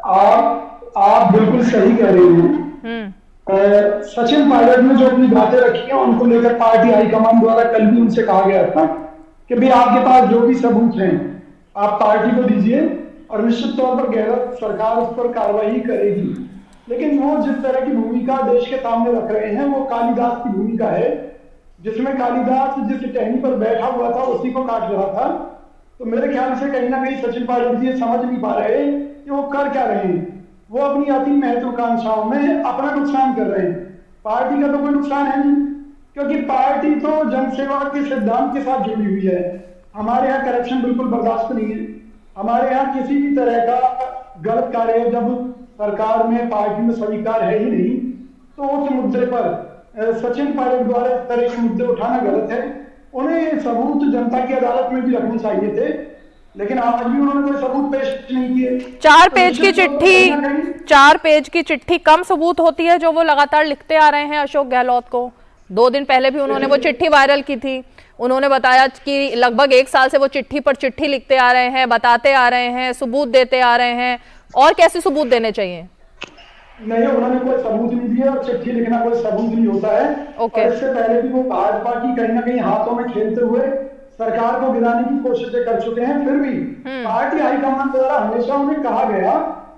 आप बिल्कुल सही कह रही हैं। सचिन पायलट ने जो अपनी बातें रखी हैं उनको लेकर पार्टी हाईकमान द्वारा कल भी उनसे कहा गया था कि भाई आपके पास जो भी सबूत हैं आप पार्टी को दीजिए और निश्चित तौर पर गैरत सरकार उस पर कार्रवाई करेगी। लेकिन वो जिस तरह की भूमिका देश के सामने रख रहे हैं वो कालिदास की भूमिका है, जिसमें कालिदास जिस टहनी पर बैठा हुआ था उसी को काट रहा था। तो मेरे ख्याल से कहीं ना कहीं सचिन पायलट जी ये समझ नहीं पा रहे कि वो कर क्या रहे हैं। वो अपनी अति महत्वाकांक्षाओं में अपना नुकसान कर रहे हैं, पार्टी का तो कोई नुकसान है नहीं, क्योंकि पार्टी तो जनसेवा के सिद्धांत के साथ जुड़ी हुई है। हमारे यहाँ करप्शन बिल्कुल बर्दाश्त नहीं है। हमारे यहाँ किसी भी तरह का गलत कार्य जब सरकार में पार्टी में स्वीकार है ही नहीं, तो उस मुद्दे पर सचिन पायलट द्वारा इस तरह के मुद्दे उठाना गलत है। उन्हें ये सबूत जनता की अदालत में भी रखने चाहिए थे, लेकिन आज भी उन्होंने कोई सबूत पेश नहीं किए। 4 पेज की चिट्ठी, 4 पेज की चिट्ठी कम सबूत होती है जो वो लगातार लिखते आ रहे हैं अशोक गहलोत को। 2 दिन पहले भी उन्होंने वो चिट्ठी वायरल की थी। उन्होंने बताया कि लगभग 1 साल से वो चिट्ठी पर चिट्ठी लिखते आ रहे हैं, बताते आ रहे हैं, सबूत देते आ रहे हैं। और कैसे सबूत देने चाहिए? नहीं, उन्होंने कोई सबूत नहीं दिया और चिट्ठी लिखना कोई सबूत नहीं होता है। और इससे पहले भी वो भाजपा की कहीं ना कहीं हाथों में खेलते हुए सरकार को गिराने की कोशिशें कर चुके हैं। फिर भी पार्टी हाईकमान द्वारा हमेशा उन्हें कहा गया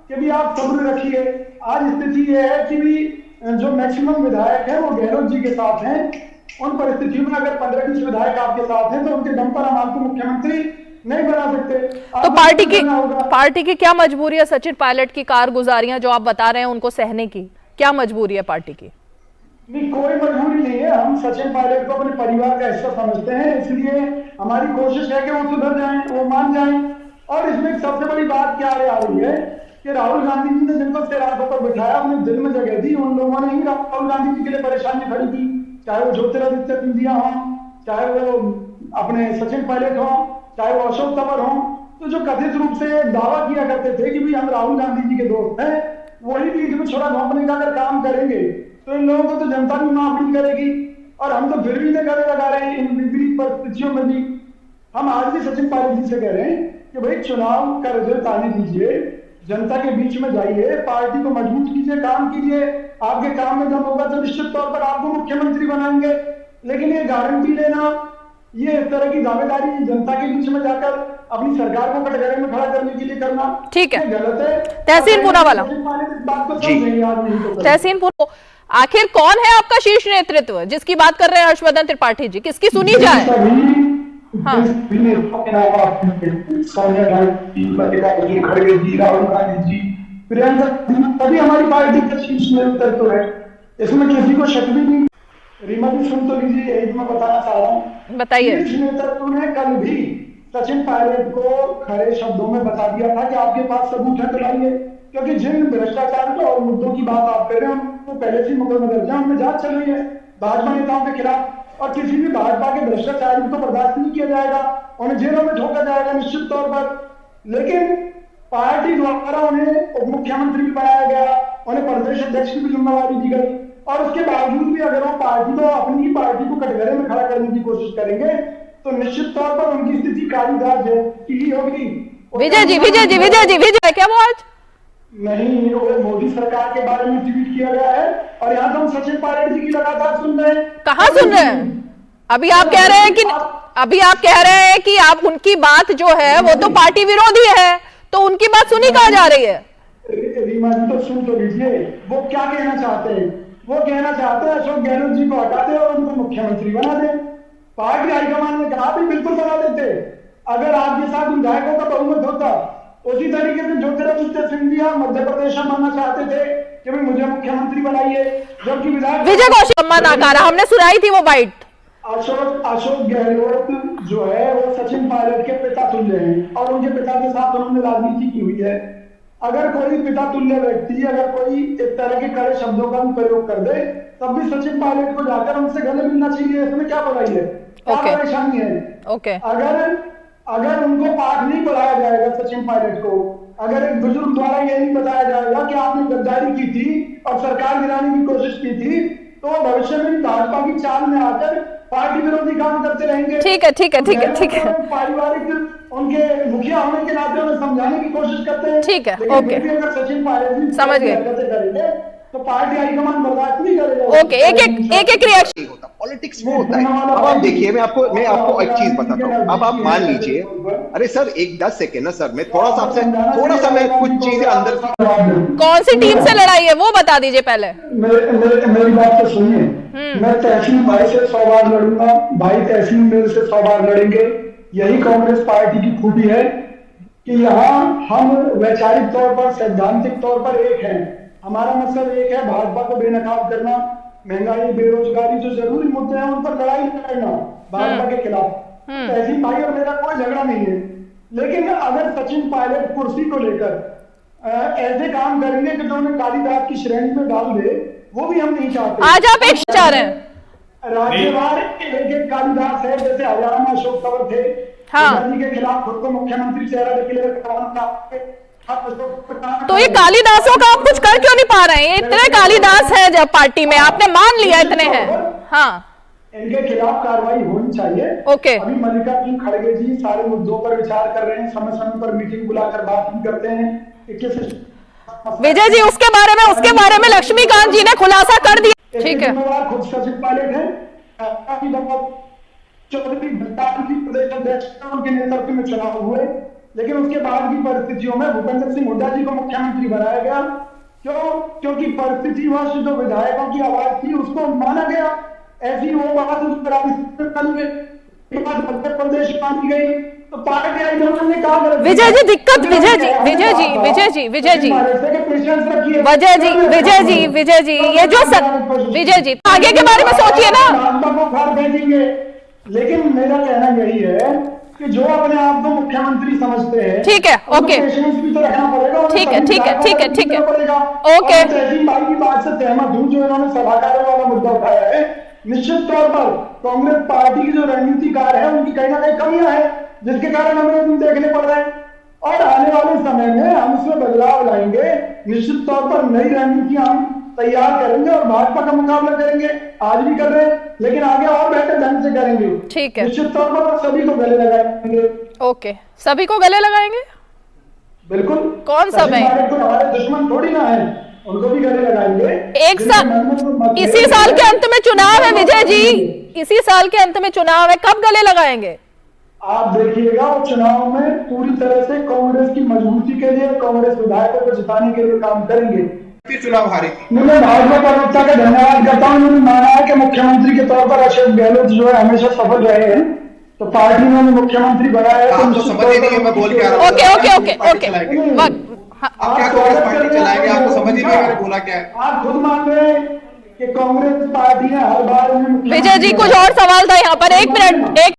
कि भी आप सब्र रखिए। आज स्थिति यह है कि भी जो मैक्सिमम विधायक है वो गहलोत जी के साथ हैं। उन परिस्थितियों में अगर 15-20 विधायक आपके साथ हैं तो उनके दम पर हम आपको मुख्यमंत्री नहीं बना सकते। तो पार्टी की क्या मजबूरी है सचिन पायलट की कारगुजारियां जो आप बता रहे हैं उनको सहने की? क्या मजबूरी है पार्टी की? नहीं, कोई मजबूरी नहीं है। हम सचिन पायलट को अपने परिवार का हिस्सा समझते हैं, इसलिए हमारी कोशिश है कि वो सुधर जाएं, वो मान जाएं। और इसमें सबसे बड़ी बात क्या आ रही है कि राहुल गांधी जी ने जिनको सिरासत पर बिठाया उन्हें दिल में जगह दी, उन लोगों ने ही राहुल गांधी जी के लिए परेशानी खड़ी की, चाहे वो ज्योतिरादित्य सिंधिया हो, चाहे वो अपने सचिन पायलट हो, चाहे वो अशोक तंवर हो। तो जो कथित रूप से दावा किया करते थे कि भी हम राहुल गांधी जी के दोस्त हैं, वही बीच में छोड़ा घोंपने का अगर काम करेंगे तो इन लोगों को तो जनता भी माफ नहीं करेगी। और हम तो फिर भी गले लगा रहे हैं इन विपरीत परिस्थितियों में भी। हम आज भी सचिन पायलट जी से कह रहे हैं कि भाई चुनाव का रिजल्ट आने दीजिए, जनता के बीच में जाइए, पार्टी को मजबूत कीजिए, काम कीजिए। आपके काम में दम होगा तो निश्चित तौर पर आपको मुख्यमंत्री बनाएंगे। लेकिन ये गारंटी लेना, ये इस तरह की दावेदारी जनता के बीच में जाकर अपनी सरकार को कटघरे में खड़ा करने के लिए करना ठीक है, गलत है। तहसीन पूरा वाला तहसीन पूरा, आखिर कौन है आपका शीर्ष नेतृत्व जिसकी बात कर रहे हैं हर्षवर्धन त्रिपाठी जी? किसकी सुनी जाए? हाँ। सोनिया गांधी, मल्लिकार्जुन खड़गे जी, राहुल गांधी जी, प्रियंका, सभी हमारी पार्टी के शीर्ष नेतृत्व है, इसमें किसी को शक भी नहीं। रीमा जी सुन तो लीजिए, यही मैं बताना चाह रहा हूँ। बताइए। शीर्ष नेतृत्व ने कल भी सचिन पायलट को खड़े शब्दों में बता दिया था कि आपके पास सबूत है तो लाइए, क्योंकि जिन भ्रष्टाचार और मुद्दों की बात आप कर रहे हैं वो पहले से मुकदमा दर्ज है, उनमें जांच चल रही है भाजपा नेताओं के खिलाफ। और किसी भी भाजपा के भ्रष्टाचारी को बर्दाश्त नहीं किया जाएगा, उन्हें जेलों में ठोका जाएगा निश्चित तौर पर। लेकिन पार्टी द्वारा उन्हें उप मुख्यमंत्री भी बनाया गया, उन्हें प्रदेश अध्यक्ष की भी जिम्मेवारी दी गई, और उसके बावजूद भी अगर वो पार्टी को, अपनी ही पार्टी को कटघरे में खड़ा करने की कोशिश करेंगे तो निश्चित तौर पर उनकी स्थिति कालिदास की होगी। विजय क्या वो आज नहीं, वो मोदी सरकार के बारे में ट्वीट किया गया है और यहाँ तो हम सचिन पायलट जी की लगातार सुन रहे हैं। कहाँ सुन रहे हैं? अभी आप कह रहे हैं कि आप उनकी बात जो है वो तो पार्टी विरोधी है, तो उनकी बात सुनी कहाँ जा रही है? रीमा जी तो सुन तो लीजिए, वो क्या कहना चाहते हैं। वो कहना चाहते हैं अशोक गहलोत जी को हटा दे और उनको मुख्यमंत्री बना दे। पार्टी हाईकमान ने कहा भी बिल्कुल बना देते अगर आपके साथ विधायकों का बहुमत होता। उसी तरीके से ज्योतिरादित्य सिंधिया मध्य प्रदेश में बनना चाहते थे कि भाई मुझे मुख्यमंत्री बनाइए, जबकि विधायक विजय कौशिक नाकारा, हमने सुनाई थी वो बाइट। अशोक गहलोत जो है वो सचिन पायलट के पिता तुल्य हैं और उनके पिता के साथ उन्होंने राजनीति की हुई है। अगर कोई पिता तुल्य व्यक्ति, अगर कोई इस तरह के कड़े शब्दों का भी प्रयोग कर दे तब भी सचिन पायलट को जाकर उनसे गले मिलना चाहिए। इसमें क्या बुराई है, क्या परेशानी है? अगर उनको पाठ नहीं पढ़ाया जाएगा सचिन पायलट को, अगर एक बुजुर्ग द्वारा ये नहीं बताया जाएगा कि आपने गद्दारी की थी और सरकार गिराने की कोशिश की थी, तो भविष्य में भाजपा की चाल में आकर पार्टी विरोधी काम करते रहेंगे। ठीक है। पारिवारिक उनके मुखिया होने के नाते उन्हें समझाने की कोशिश करते हैं। ठीक है, लेकिन ओके। फिर भी अगर सचिन पायलट जी समझ गए। हरकतें करेंगे तो पार्टी हाईकमान बर्दाश्त नहीं करेगा। ओके, एक रिएक्शन। नहीं होता, पॉलिटिक्स में होता है। अब आप देखिए, मैं आपको एक चीज बताता हूँ। अब आप मान लीजिए, अरे सर 10 सेकेंड ना सर, मैं थोड़ा सा मैं कुछ चीजें अंदर की। कौन सी टीम से लड़ाई है वो बता दीजिए पहले। मेरी बात तो सुनिए। मैं तहसील भाई से 100 बार लड़ूंगा, भाई तहसील मेरे से 100 बार लड़ेंगे। यही कांग्रेस पार्टी की खूबी है कि यहाँ हम वैचारिक तौर पर, सैद्धांतिक तौर पर एक हैं। हमारा मकसद एक है, भाजपा को बेनकाब करना, महंगाई, बेरोजगारी, जो जरूरी मुद्दे हैं उन पर लड़ाई लड़ना भाजपा के खिलाफ। तहसील भाई और मेरा कोई झगड़ा नहीं है। लेकिन अगर सचिन पायलट कुर्सी को लेकर ऐसे काम करेंगे कि जो उन्हें कालीदास की श्रेणी में डाल दे, वो भी हम नहीं चाहते। आज आप एक चाह रहे हैं राज्यवार एक कालिदास है, जैसे हरियाणा में अशोक तंवर थे। हाँ। जी के खिलाफ खुद को मुख्यमंत्री चेहरा डिक्लेयर करवाना। तो ये कालिदासों का आप कुछ कर क्यों नहीं पा रहे हैं? इतने कालिदास है जब पार्टी में, आपने मान लिया इतने हैं। हाँ, इनके खिलाफ कार्रवाई होनी चाहिए। ओके। अभी मल्लिकार्जुन खड़गे जी सारे मुद्दों पर विचार कर रहे हैं, समय समय पर मीटिंग बुलाकर बात भी करते हैं। विजय जी उसके बारे में लक्ष्मीकांत जी ने खुलासा कर दिया। ठीक है। खुद सचिन पायलट है, चौधरी भट्टाचार्य जी प्रदेश अध्यक्ष, उनके नेतृत्व में चुनाव हुए। लेकिन उसके बाद की परिस्थितियों में भूपेंद्र सिंह हुड्डा जी को मुख्यमंत्री बनाया गया। क्यों? क्योंकि परिस्थितिवश जो विधायकों की आवाज थी उसको माना गया। ऐसी वो बात उस मध्य प्रदेश मानी गई तो पार्टी हाईकमान ने कहा विजय जी दिक्कत, विजय जी ये जो विजय जी आगे के बारे में सोचिए ना। लेकिन मेरा कहना यही है कि जो अपने आप को मुख्यमंत्री समझते हैं, ठीक है, ओके, भी तो रखना पड़ेगा। ठीक है, ओके। तहसील भाई की बात से सहमत हूँ, जो इन्होंने सलाहकारों वाला मुद्दा उठाया है। निश्चित तौर पर कांग्रेस पार्टी की जो रणनीतिकार है उनकी कहीं ना कहीं कमियां हैं, जिसके कारण हमें देखने पड़ रहे हैं। और आने वाले समय में हम इसमें बदलाव लाएंगे। निश्चित तौर पर नई रणनीतियां हम तैयार करेंगे और भाजपा का मुकाबला करेंगे। आज भी कर रहे हैं, लेकिन आगे और बेहतर ढंग से करेंगे। ठीक है, निश्चित तौर पर सभी को गले लगाएंगे। ओके, सभी को गले लगाएंगे। बिल्कुल। कौन सब है? हमारे दुश्मन थोड़ी ना है, उनको भी गले लगाएंगे। एक साल, इसी साल के अंत में चुनाव है विजय जी, इसी साल के अंत में चुनाव है, कब गले लगाएंगे? आप देखिएगा वो चुनाव में पूरी तरह से कांग्रेस की मजबूती के लिए, कांग्रेस विधायकों को जिताने के लिए काम करेंगे। फिर चुनाव हारेगी। मैं भाजपा प्रवक्ता का धन्यवाद करता हूँ। उन्होंने माना है कि मुख्यमंत्री के तौर पर अशोक गहलोत जो है हमेशा सफल रहे हैं, तो पार्टी ने मुख्यमंत्री बनाया है। आप तो समझ ही नहीं है, मैं बोल के आ रहा हूँ। ओके आप क्या कांग्रेस पार्टी चलाएंगे? आपको समझ ही नहीं है मैंने बोला क्या है। आप खुद मान रहे हैं कि कांग्रेस पार्टी ने हर बार। विजय जी कुछ और सवाल था यहाँ पर, एक